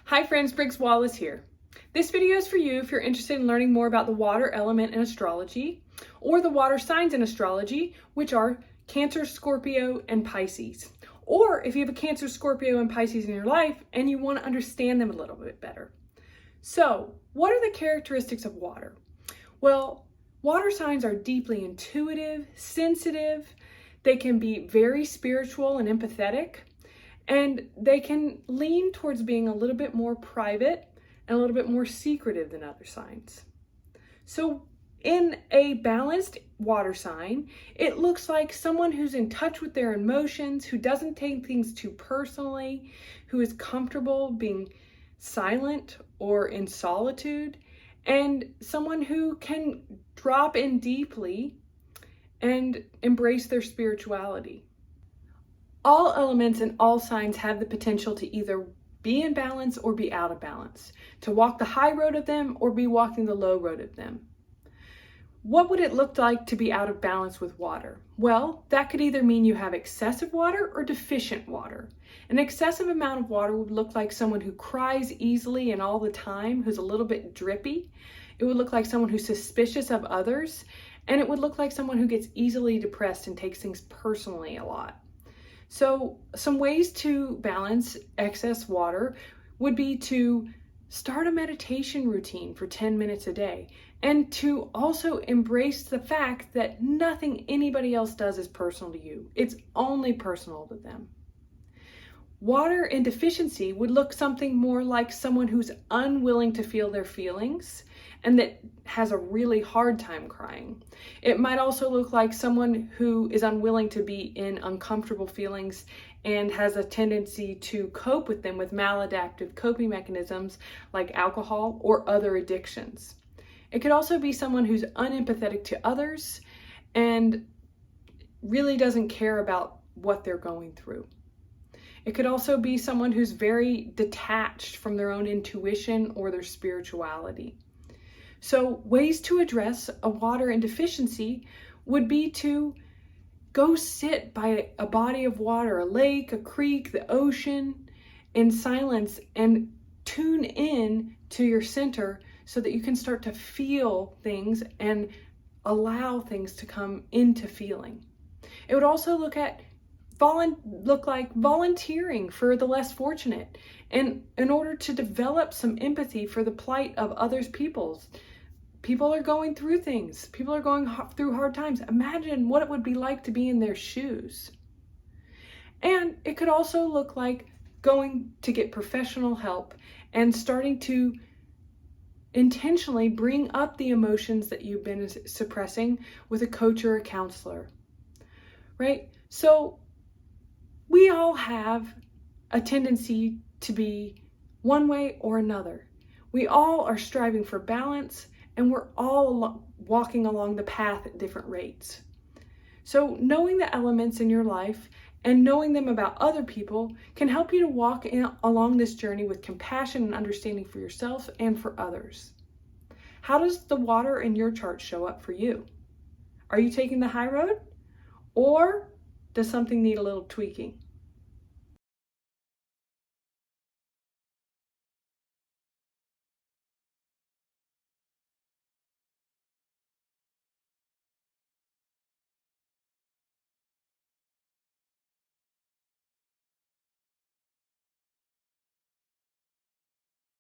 Hi friends, Briggs Wallace here. This video is for you if you're interested in learning more about the water element in astrology or the water signs in astrology, which are Cancer, Scorpio, and Pisces. Or if you have a Cancer, Scorpio, and Pisces in your life and you want to understand them a little bit better. So, what are the characteristics of water? Well, water signs are deeply intuitive, sensitive, they can be very spiritual and empathetic, and they can lean towards being a little bit more private and a little bit more secretive than other signs. So in a balanced water sign, it looks like someone who's in touch with their emotions, who doesn't take things too personally, who is comfortable being silent or in solitude, and someone who can drop in deeply and embrace their spirituality. All elements and all signs have the potential to either be in balance or be out of balance, to walk the high road of them or be walking the low road of them. What would it look like to be out of balance with water? Well, that could either mean you have excessive water or deficient water. An excessive amount of water would look like someone who cries easily and all the time, who's a little bit drippy. It would look like someone who's suspicious of others, and it would look like someone who gets easily depressed and takes things personally a lot. So some ways to balance excess water would be to start a meditation routine for 10 minutes a day, and to also embrace the fact that nothing anybody else does is personal to you. It's only personal to them. Water in deficiency would look something more like someone who's unwilling to feel their feelings and that has a really hard time crying. It might also look like someone who is unwilling to be in uncomfortable feelings and has a tendency to cope with them with maladaptive coping mechanisms like alcohol or other addictions. It could also be someone who's unempathetic to others and really doesn't care about what they're going through. It could also be someone who's very detached from their own intuition or their spirituality. So ways to address a water indeficiency would be to go sit by a body of water, a lake, a creek, the ocean, in silence, and tune in to your center so that you can start to feel things and allow things to come into feeling. It would also look like volunteering for the less fortunate, and in order to develop some empathy for the plight of others peoples. People are going through things. People are going through hard times. Imagine what it would be like to be in their shoes. And it could also look like going to get professional help and starting to intentionally bring up the emotions that you've been suppressing with a coach or a counselor, right? So we all have a tendency to be one way or another. We all are striving for balance, and we're all walking along the path at different rates. So knowing the elements in your life and knowing them about other people can help you to walk along this journey with compassion and understanding for yourself and for others. How does the water in your chart show up for you? Are you taking the high road, or does something need a little tweaking?